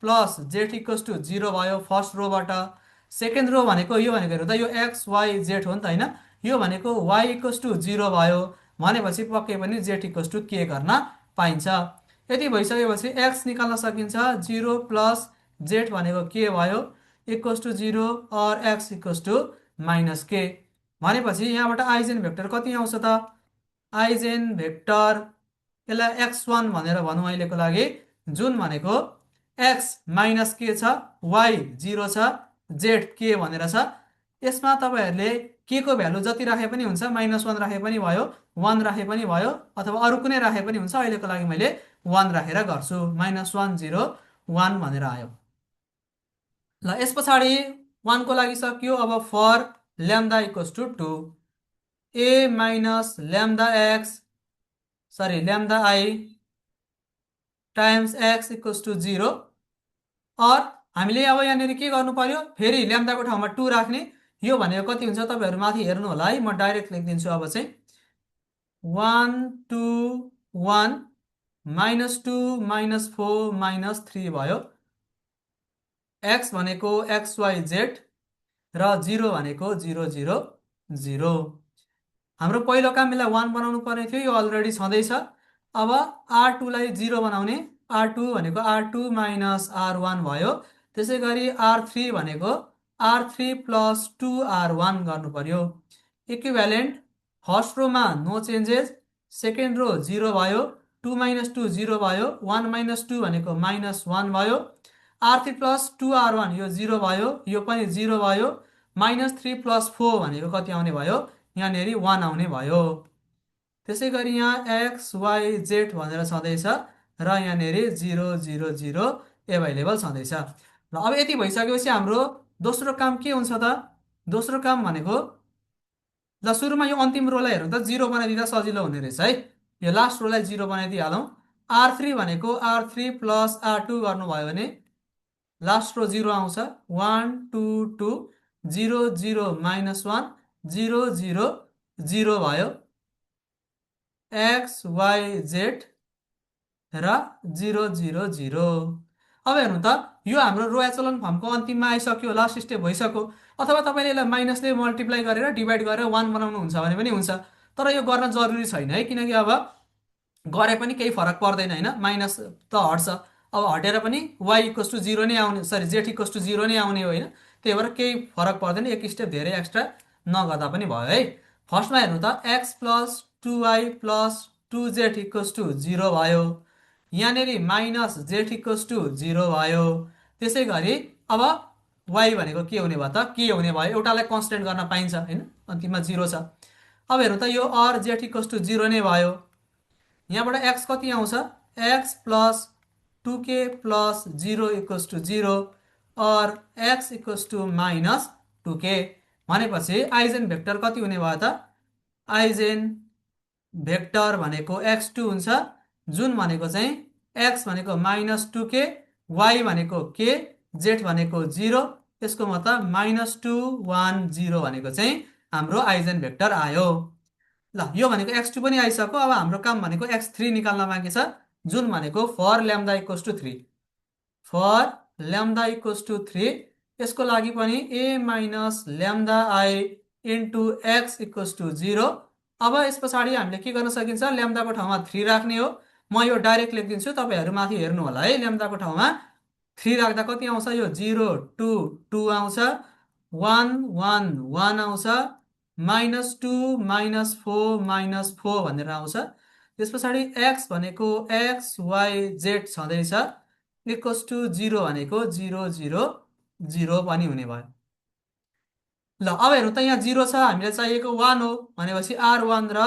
plus Z equals to 0 भयो फर्स्ट रोबाट। सेकेन्ड रो भनेको यो भनेको हेर्नु त, यो एक्स वाइ जेड हो नि त होइन, यो भनेको y इक्वल्स टु 0 भयो भनेपछि पक्कै पनि जेड इक्वल्स टु के गर्न पाइन्छ। यति भइसकेपछि एक्स निकाल्न सकिन्छ, 0 प्लस जेड भनेको के भयो इक्वल्स टु 0, और एक्स इक्वल्स टु माइनस के। भनेपछि यहाँबाट आइजेन भेक्टर कति आउँछ त, आइजेन भेक्टर यसलाई x1 भनेर भनौँ अहिलेको लागि, जुन भनेको x माइनस के छ, y 0 छ, z के भनेर छ। यसमा तपाईँहरूले के को भ्यालु जति राखे पनि हुन्छ, -1 राखे पनि भयो, 1 राखे पनि भयो, अथवा अरू कुनै राखे पनि हुन्छ। अहिलेको लागि मैले 1 राखेर गर्छु, -1 0 1 भनेर आयो। ल यस पछाडि 1 को लागि सकियो। अब for lambda equals to 2, A minus lambda x lambda I times x equals to 0। और हामीले अब यहाँनिर के गर्नु पर्यो, फेरि ल्याम्डाको ठाउँमा 2 राख्ने। यो भनेको कति हुन्छ तपाईँहरू माथि हेर्नु होला है, म डाइरेक्ट लेखिदिन्छु अब चाहिँ 1 2 1 -2 -4 -3 भयो। एक्स भनेको एक्स वाइ जेड र 0 भनेको 0 0 0। हाम्रो पहिलो काम यसलाई 1 बनाउनु पर्ने थियो, यो अलरेडी छँदैछ। अब R2 लाई 0 बनाउने, R2 भनेको R2 माइनस R1 भयो। त्यसै गरी R3 भनेको R3 प्लस 2R1 गर्नु पर्यो। इक्विभ्यालेन्ट फर्स्ट रोमा नो चेन्जेस, सेकेन्ड रो 0 भयो, 2 माइनस 2 0 भयो, 1 माइनस 2 भनेको -1 भयो। R3 प्लस 2R1 यो 0 भयो, यो पनि 0 भयो। -3 + 4 भनेको कति आउने भयो, यहाँनिर 1 आउने भयो। त्यसै गरी यहाँ एक्स वाइ जेड भनेर छँदैछ र यहाँनिर 0 0 0 एभाइलेबल छँदैछ। ल अब यति भइसकेपछि हाम्रो दोस्रो काम के हुन्छ त? दोस्रो काम भनेको, ल सुरुमा यो अन्तिम रोलाई हेरौँ त, 0 बनाइदिँदा सजिलो हुने रहेछ है। यो लास्ट रोलाई 0 बनाइदिइहालौँ। R3 भनेको R3 + R2 गर्नुभयो भने लास्ट रो 0 आउँछ। 1 2 2 0 0 -1 0 0 0 भयो। एक्स वाइ जेड र 0 0 0। अब हेर्नु त, यो हाम्रो रो एचेलन फर्मको अन्तिममा आइसक्यो, लास्ट स्टेप भइसक्यो। अथवा तपाईँले यसलाई माइनसले मल्टिप्लाई गरेर डिभाइड गरेर 1 बनाउनुहुन्छ भने पनि हुन्छ, तर यो गर्न जरुरी छैन है, किनकि अब गरे पनि केही फरक पर्दैन होइन। माइनस त हट्छ, अब हटेर पनि वाइ इक्वस टु 0 नै आउने, सरी जेड इक्वस टु 0 नै आउने हो होइन। त्यही भएर केही फरक पर्दैन, एक स्टेप धेरै एक्स्ट्रा नगर्दा पनि भयो है। फर्स्टमा हेर्नु त, x plus 2y plus 2z equals to 0 भयो। यहाँनिर माइनस जेड इक्वस टु 0 भयो। त्यसै गरी अब वाइ भनेको के हुने भयो त, के हुने भयो, एउटालाई कन्सटेन्ट गर्न पाइन्छ होइन, अन्तिममा 0 छ। अब हेर्नु त, यो अर जेड इक्वस टु 0 नै भयो। यहाँबाट एक्स कति आउँछ, x plus 2k plus 0 equals to 0 अर x equals to minus 2k भनेपछि आइजेन भेक्टर कति हुने भयो त, आइजेन भेक्टर भनेको x2 हुन्छ, जुन भनेको चाहिँ x भनेको -2k, y भनेको k, z भनेको 0, यसको मतलब -2 1 0 भनेको चाहिँ हाम्रो आइजेन भेक्टर आयो। ल यो भनेको x2 पनि आइसक्यो। अब हाम्रो काम भनेको x3 निकाल्न बाँकी छ, जुन भनेको for lambda equals to 3, for lambda equals to 3। यसको लागि पनि a minus lambda I into x equals to 0। अब यस पछाडि हामीले के गर्न सकिन्छ, ल्याम्डाको ठाउँमा 3 राख्ने हो। म यो डाइरेक्ट लेखिदिन्छु, तपाईँहरू माथि हेर्नु होला है। ल्याम्डाको ठाउँमा 3 राख्दा कति आउँछ, यो 0 2 2 आउँछ, 1 1 1 आउँछ, -2 -4 -4 भनेर आउँछ। त्यस पछाडि एक्स भनेको एक्स वाइ जेड छँदैछ, इक्वस टु 0 भनेको 0 0 0 पनि हुने भयो। ल अब हेर्नु त, यहाँ 0 छ, हामीलाई चाहिएको 1 हो भनेपछि R1 र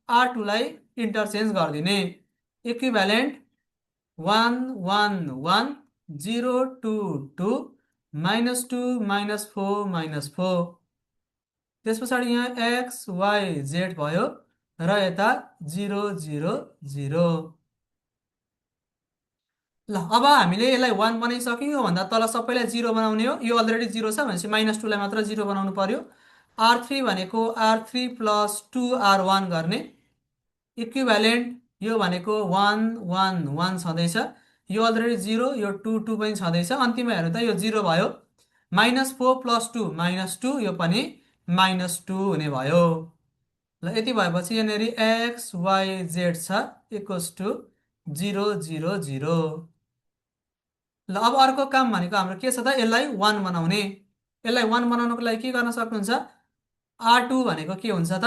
R2लाई इन्टरचेन्ज गरिदिने। इक्विभ्यालेन्ट 1 1 1 0 2 2 -2 -4 -4। त्यस पछाडि यहाँ एक्स वाइ जेड भयो र यता 0 0 0। ल अब हामीले यसलाई 1 बनाइसक्यौँ, योभन्दा तल सबैलाई 0 बनाउने हो। यो अलरेडी 0 छ भनेपछि -2लाई मात्र 0 बनाउनु पर्यो। R3 भनेको R3 प्लस 2R1 गर्ने, इक्विभ्यालेन्ट यो भनेको 1 1 1 छँदैछ, यो अलरेडी 0, यो 2 2 पनि छँदैछ। अन्तिममा हेर्नु त, यो 0 भयो। -4 + 2 -2, यो पनि -2 हुने भयो। ल यति भएपछि यहाँनिर एक्स वाइ जेड छ इक्वस टु 0 0 0। ल अब अर्को काम भनेको हाम्रो के छ त, यसलाई 1 बनाउने। यसलाई 1 बनाउनको लागि के गर्न सक्नुहुन्छ, R2 भनेको के हुन्छ त,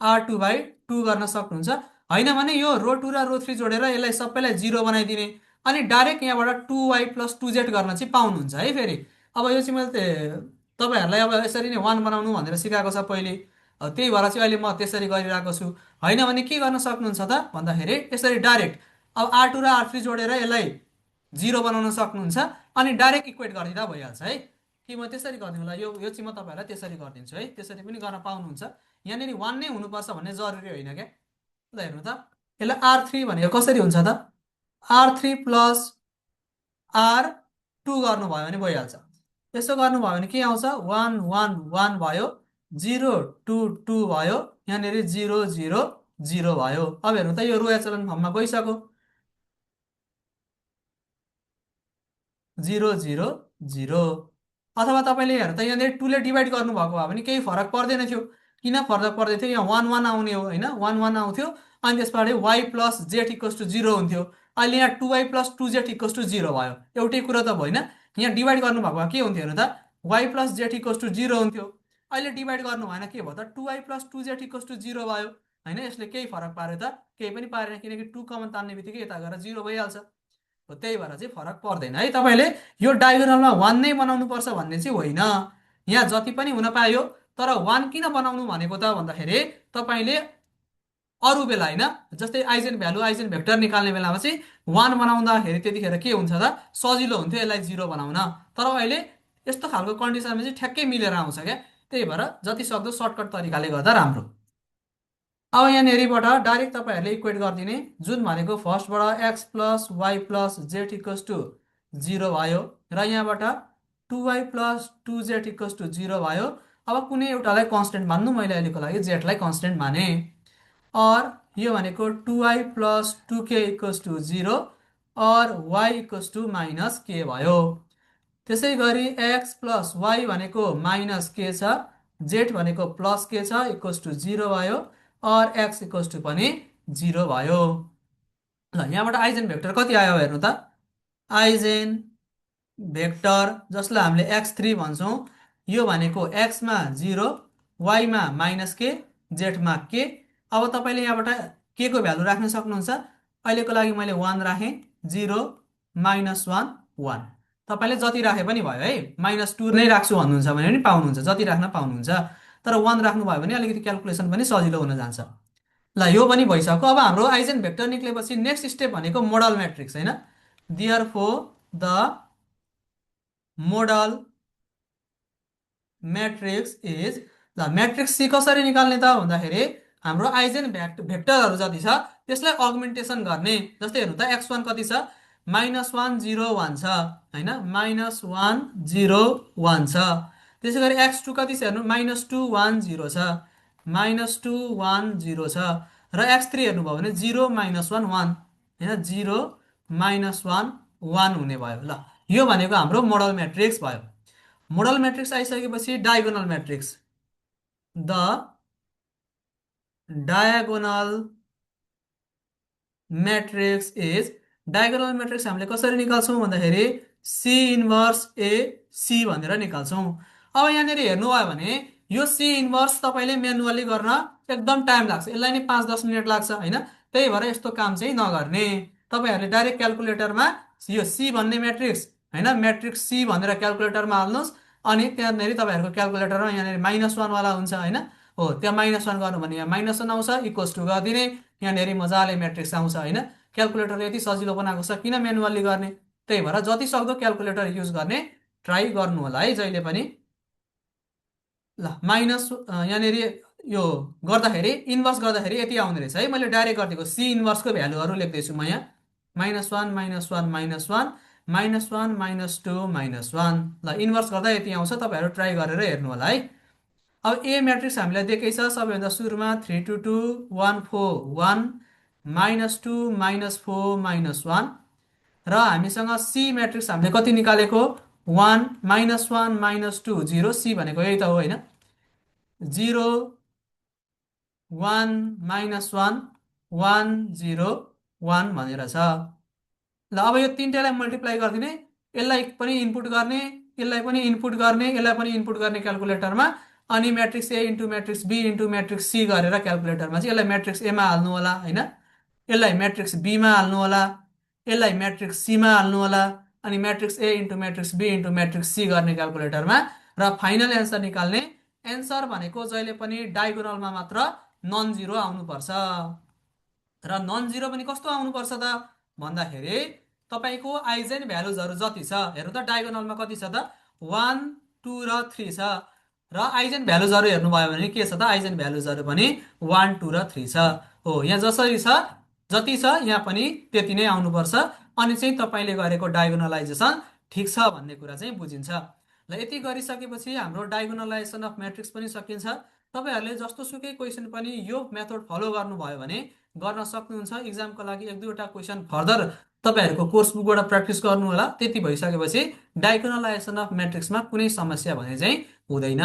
R2/2 गर्न सक्नुहुन्छ। होइन भने यो रो 2 र रो 3 जोडेर यसलाई सबैलाई 0 बनाइदिने, अनि डाइरेक्ट यहाँबाट 2y + 2z गर्न चाहिँ पाउनुहुन्छ है। फेरि अब यो चाहिँ मैले तपाईँहरूलाई अब यसरी नै 1 बनाउनु भनेर सिकाएको छ पहिले, त्यही भएर चाहिँ अहिले म त्यसरी गरिरहेको छु। होइन भने के गर्न सक्नुहुन्छ त भन्दाखेरि, यसरी डाइरेक्ट अब R2 र R3 जोडेर यसलाई 0 बनाउन सक्नुहुन्छ, अनि डाइरेक्ट इक्वेट गरिदिँदा भइहाल्छ है। कि म त्यसरी गरिदिउँ, होला यो यो चाहिँ म तपाईँहरूलाई त्यसरी गरिदिन्छु है, त्यसरी पनि गर्न पाउनुहुन्छ। यहाँनिर 1 नै हुनुपर्छ भन्ने जरुरी होइन क्या। ल हेर्नु त, यसलाई R3 भनेको कसरी हुन्छ त, R3 प्लस R2 गर्नुभयो भने भइहाल्छ। यसो गर्नुभयो भने के आउँछ, 1 1 1 भयो, 0 2 2 भयो, यहाँनिर 0 0 0 भयो। अब हेर्नु त, यो रो एचेलन फर्ममा गइसक्यो, 0 0 0। अथवा तपाईँले हेर्नु त, यहाँनिर 2 ले डिभाइड गर्नुभएको भयो भने केही फरक पर्दैन थियो। किन फरक पर्दैन थियो, यहाँ 1 1 आउने हो होइन, 1 1 आउँथ्यो, अनि त्यसपछि y plus z equals to 0 हुन्थ्यो। अहिले यहाँ 2y + 2z इक्वस टु 0 भयो, एउटै कुरो त भएन। यहाँ डिभाइड गर्नुभएको भए के हुन्थ्यो हेर्नु त, y + z इक्वस टु 0 हुन्थ्यो। अहिले डिभाइड गर्नु भएन, के भयो त, 2y + 2z इक्वस टु 0 भयो होइन। यसले केही फरक पार्यो त, केही पनि पारेन, किनकि 2 कमन तान्ने बित्तिकै यता गएर 0 भइहाल्छ। त्यही भएर चाहिँ फरक पर्दैन है। तपाईँले यो डायगोनलमा 1 नै बनाउनु पर्छ भन्ने चाहिँ होइन। यहाँ जति पनि हुन पायो, तर 1 किन बनाउनु भनेको त भन्दाखेरि तपाईँले अरू बेला होइन, जस्तै आइजेन भेक्टर निकाल्ने बेलामा चाहिँ 1 बनाउँदाखेरि त्यतिखेर के हुन्छ त सजिलो हुन्थ्यो यसलाई 0 बनाउन। तर अहिले यस्तो खालको कन्डिसनमा चाहिँ ठ्याक्कै मिलेर आउँछ क्या, त्यही भएर जति सक्दो सर्टकट तरिकाले गर्दा राम्रो। अब यहाँनिरबाट डाइरेक्ट तपाईँहरूले इक्वेट गरिदिने, जुन भनेको फर्स्टबाट X plus Y plus Z equals to 0 भयो, र यहाँबाट 2y plus 2z equals to 0 भयो। अब कुनै एउटालाई कन्सटेन्ट मान्नु, मैले अहिलेको लागि जेडलाई कन्सटेन्ट माने। और यो भनेको 2y plus 2k equals to 0 और y equals to minus k भयो। त्यसै गरी एक्स प्लस वाइ भनेको माइनस के छ, जेड भनेको प्लस के छ इक्वल्स टु 0 भयो, और एक्स इक्वल्स टु पनि 0 भयो। ल यहाँबाट आइजेन भेक्टर कति आयो हेर्नु त, आइजेन भेक्टर जसलाई हामीले x3 भन्छौँ, यो भनेको एक्समा 0, वाइमा माइनस के, जेडमा के। अब तपाईँले यहाँबाट के को भ्यालु राख्न सक्नुहुन्छ, अहिलेको लागि मैले 1 राखेँ, 0 माइनस 1 1, तपाईँले जति राखे पनि भयो है। -2 नै राख्छु भन्नुहुन्छ भने पनि पाउनुहुन्छ, जति राख्न पाउनुहुन्छ। तर 1 राख्नुभयो भने अलिकति क्यालकुलेसन पनि सजिलो हुन जान्छ। ल यो पनि भइसक्यो। अब हाम्रो आइजेन भेक्टर निक्लेपछि नेक्स्ट स्टेप भनेको मोडल म्याट्रिक्स होइन। Therefore the modal matrix is, ल म्याट्रिक्स सी कसरी निकाल्ने त भन्दाखेरि हाम्रो आइजेन भेक्टरहरू जति छ त्यसलाई अगमेन्टेसन गर्ने। जस्तै हेर्नु त x1 कति छ, -1 0 1 छ होइन, -1 0 1 छ। त्यसै गरी x2 कति छ हेर्नु, -2 1 0 छ, -2 1 0 छ। र x3 हेर्नुभयो भने 0 -1 1 होइन, 0 -1 1 हुने भयो। ल यो भनेको हाम्रो मोडल म्याट्रिक्स भयो। मोडल म्याट्रिक्स आइसकेपछि diagonal matrix, the diagonal matrix is, diagonal matrix हामीले कसरी निकाल्छौँ भन्दाखेरि सी इन्भर्स ए सी भनेर निकाल्छौँ। अब यहाँनिर हेर्नुभयो भने यो सी इन्भर्स तपाईँले म्यानुअली गर्न एकदम टाइम लाग्छ, यसलाई नै 5-10 मिनट लाग्छ होइन। त्यही भएर यस्तो काम चाहिँ नगर्ने, तपाईँहरूले डाइरेक्ट क्यालकुलेटरमा यो सी भन्ने म्याट्रिक्स होइन, म्याट्रिक्स सी भनेर क्यालकुलेटरमा हाल्नुहोस्, अनि त्यहाँनिर तपाईँहरूको क्यालकुलेटरमा यहाँनिर -1 वाला हुन्छ होइन, हो त्यहाँ -1 गर्नु भने यहाँ -1 आउँछ, इक्वल्स टु गरिदिने, यहाँनिर मजाले म्याट्रिक्स आउँछ होइन। क्यालकुलेटर यति सजिलो बनाएको छ, किन म्यानुअली गर्ने। त्यही भएर जति सक्दो क्यालकुलेटर युज गर्ने ट्राई गर्नु होला है जहिले पनि। ल यहाँनिर यो गर्दाखेरि इन्भर्स गर्दाखेरि यति आउने रहेछ है, मैले डाइरेक्ट गरिदिएको सी इन्भर्सको भ्यालुहरू लेख्दैछु म यहाँ, -1 -1 -1 -1 -2 -1। ल इन्भर्स गर्दा यति आउँछ, तपाईँहरू ट्राई गरेर हेर्नु होला है। अब ए म्याट्रिक्स हामीलाई दिएकै छ, सबैभन्दा सुरुमा 3 2 2 1 4 1 -2 -4 -1, र हामीसँग सी म्याट्रिक्स हामीले कति निकालेको 1 -1 -2 0, सी भनेको यही त हो होइन, 0 1 -1 1 0 1 भनेर छ। ल अब यो तिनटैलाई मल्टिप्लाई गरिदिने, यसलाई पनि इनपुट गर्ने, यसलाई पनि इनपुट गर्ने, यसलाई पनि इनपुट गर्ने क्यालकुलेटरमा, अनि matrix A into matrix B into matrix C गरेर क्यालकुलेटरमा चाहिँ यसलाई म्याट्रिक्स एमा हाल्नु होला होइन, यसलाई म्याट्रिक्स बीमा हाल्नु होला, यसलाई म्याट्रिक्स सीमा हाल्नु होला, अनि matrix A into matrix B into matrix C गर्ने क्यालकुलेटरमा, र फाइनल एन्सर निकाल्ने। एन्सर भनेको जहिले पनि डायगोनलमा मात्र नन जिरो आउनुपर्छ। र नन जिरो पनि कस्तो आउनुपर्छ त भन्दाखेरि तपाईँको आइजेन भ्यालुजहरू जति छ हेर्नु त, डायगोनलमा कति छ त 1 2 र 3 छ, र आइजेन भ्यालुजहरू हेर्नुभयो भने के छ त, आइजेन भ्यालुजहरू पनि 1 2 र 3 छ। हो यहाँ जसरी छ जति छ यहाँ पनि त्यति नै आउनुपर्छ, अनि चाहिँ तपाईँले गरेको डायगोनलाइजेसन ठिक छ भन्ने कुरा चाहिँ बुझिन्छ। ल यति गरिसकेपछि हाम्रो डायगोनलाइजेसन अफ म्याट्रिक्स पनि सकिन्छ। तपाईँहरूले जस्तो सुकै क्वेसन पनि यो मेथड फलो गर्नुभयो भने गर्न सक्नुहुन्छ। इक्जामको लागि 1-2वटा क्वेसन फर्दर तपाईँहरूको कोर्स बुकबाट प्र्याक्टिस गर्नु होला। त्यति भइसकेपछि डायगोनलाइजेसन अफ म्याट्रिक्समा कुनै समस्या भने चाहिँ हुँदैन।